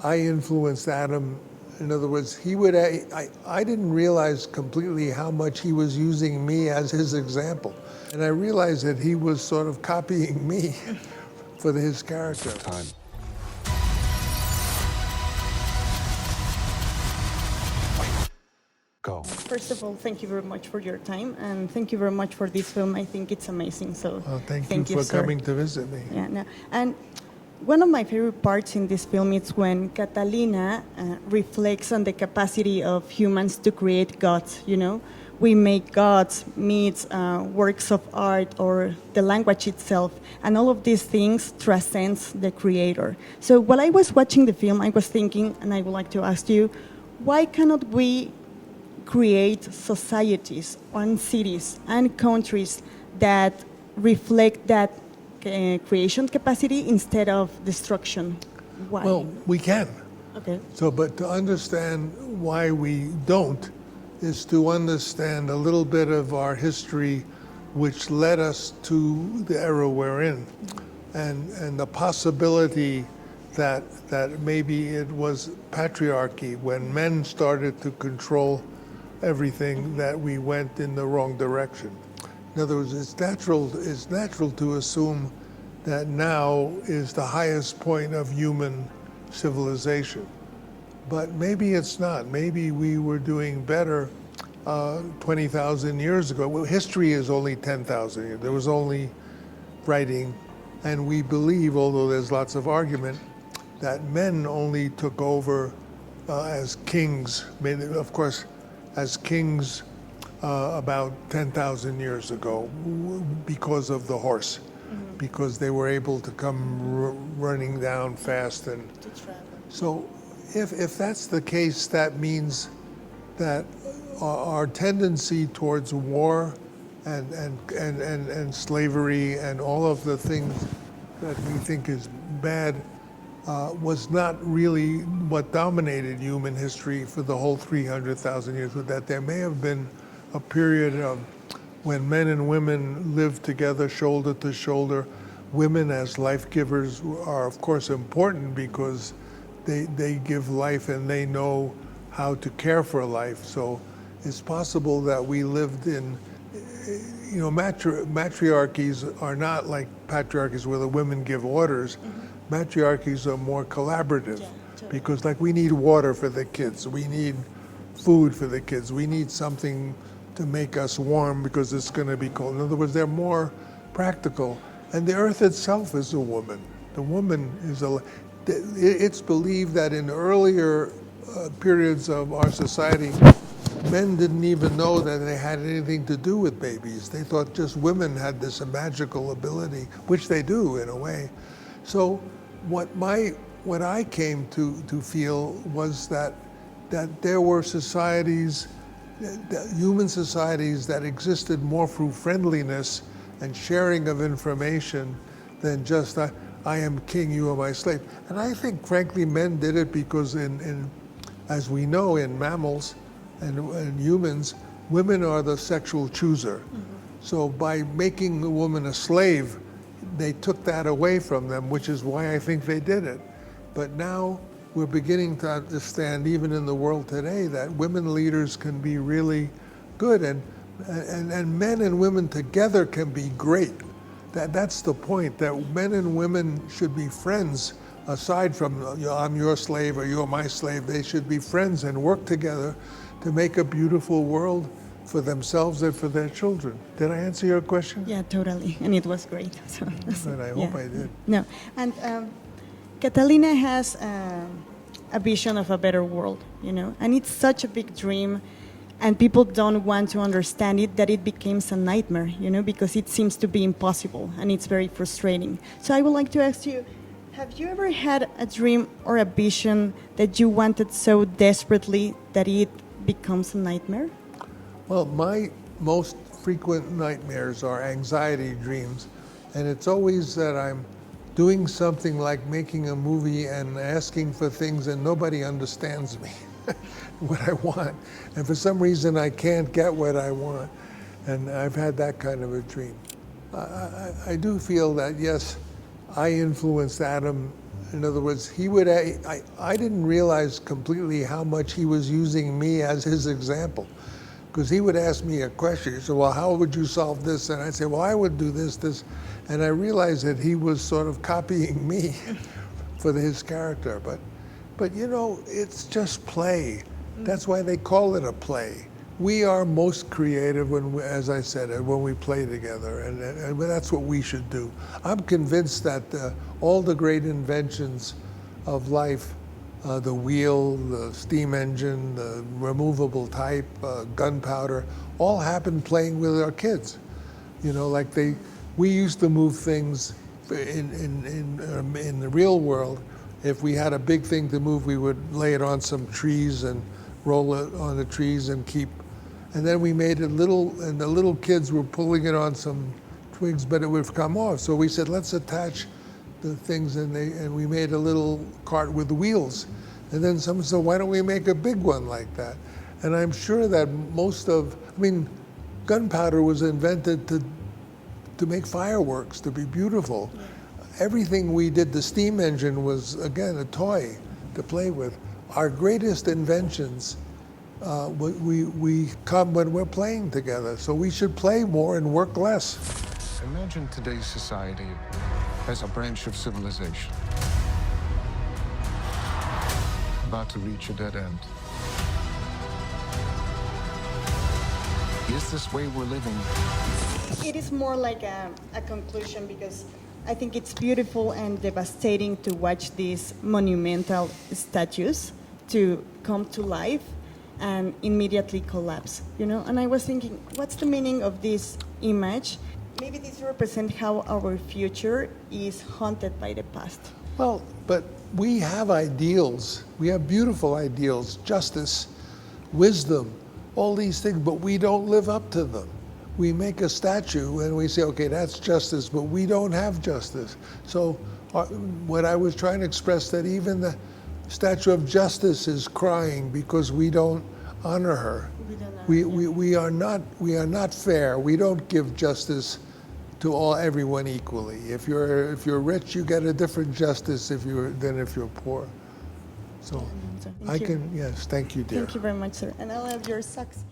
I influenced Adam. In other words, I didn't realize completely how much he was using me as his example. And I realized that he was sort of copying me for his character. Time. Go. First of all, thank you very much for your time, and thank you very much for this film. I think it's amazing. So thank you for sir. coming to visit me. Yeah, no. And one of my favorite parts in this film is when Catalina reflects on the capacity of humans to create gods. You know, we make gods, myths, works of art, or the language itself, and all of these things transcends the creator. So while I was watching the film, I was thinking, and I would like to ask you, why cannot we create societies and cities and countries that reflect that creation capacity instead of destruction? Why? Well, we can. Okay. But to understand why we don't is to understand a little bit of our history which led us to the era we're in. And the possibility that maybe it was patriarchy when men started to control everything, that we went in the wrong direction. In other words, it's natural to assume that now is the highest point of human civilization. But maybe it's not. Maybe we were doing better 20,000 years ago. Well, history is only 10,000 years. There was only writing, and we believe, although there's lots of argument, that men only took over as kings, of course, as kings about 10,000 years ago because of the horse, because they were able to come running down fast. And so if that's the case, that means that our tendency towards war and slavery and all of the things that we think is bad was not really what dominated human history for the whole 300,000 years, but that there may have been a period of when men and women lived together shoulder to shoulder. Women as life givers are of course important because they give life and they know how to care for life. So it's possible that we lived in, matriarchies are not like patriarchies where the women give orders. Matriarchies are more collaborative because, like, we need water for the kids, we need food for the kids, we need something to make us warm because it's going to be cold. In other words, they're more practical. And the earth itself is a woman. The woman is it's believed that in earlier periods of our society, men didn't even know that they had anything to do with babies. They thought just women had this magical ability, which they do in a way. So what I came to feel was that there were societies, human societies, that existed more through friendliness and sharing of information than just I am king, you are my slave. And I think, frankly, men did it because as we know, in mammals and humans, women are the sexual chooser. So by making the woman a slave, they took that away from them, which is why I think they did it. But now we're beginning to understand, even in the world today, that women leaders can be really good, and men and women together can be great. That's the point, that men and women should be friends, aside from I'm your slave or you're my slave. They should be friends and work together to make a beautiful world for themselves and for their children. Did I answer your question? Yeah, totally, and it was great. So, but I hope I did. No, and Catalina has a vision of a better world, and it's such a big dream, and people don't want to understand it, that it becomes a nightmare, because it seems to be impossible, and it's very frustrating. So I would like to ask you, have you ever had a dream or a vision that you wanted so desperately that it becomes a nightmare? Well, my most frequent nightmares are anxiety dreams, and it's always that I'm doing something like making a movie and asking for things and nobody understands me, what I want. And for some reason I can't get what I want. And I've had that kind of a dream. I do feel that, yes, I influenced Adam In other words, he would. I didn't realize completely how much he was using me as his example, because he would ask me a question. He said, "Well, how would you solve this?" And I'd say, "Well, I would do this," and I realized that he was sort of copying me for his character. But you know, it's just play. That's why they call it a play. We are most creative when, as I said, when we play together, and that's what we should do. I'm convinced that all the great inventions of life, the wheel, the steam engine, the removable type, gunpowder, all happened playing with our kids. You know, like we used to move things in the real world. If we had a big thing to move, we would lay it on some trees and roll it on the trees and keep. And then we made it little, and the little kids were pulling it on some twigs, but it would come off. So we said, let's attach the things, and we made a little cart with wheels. And then someone said, why don't we make a big one like that? And I'm sure that gunpowder was invented to make fireworks, to be beautiful. Everything we did, the steam engine was, again, a toy to play with. Our greatest inventions, we come when we're playing together. So we should play more and work less. Imagine today's society as a branch of civilization about to reach a dead end. Is this way we're living? It is more like a conclusion, because I think it's beautiful and devastating to watch these monumental statues to come to life and immediately collapse, you know? And I was thinking, what's the meaning of this image? Maybe this represents how our future is haunted by the past. Well, but we have ideals. We have beautiful ideals, justice, wisdom, all these things, but we don't live up to them. We make a statue and we say, okay, that's justice, but we don't have justice. So what I was trying to express, that even the statue of justice is crying because we don't honor her. We are not fair. We don't give justice to everyone equally. If you're rich, you get a different justice than if you're poor. So Thank you. yes, thank you, dear. Thank you very much, sir. And I love your socks.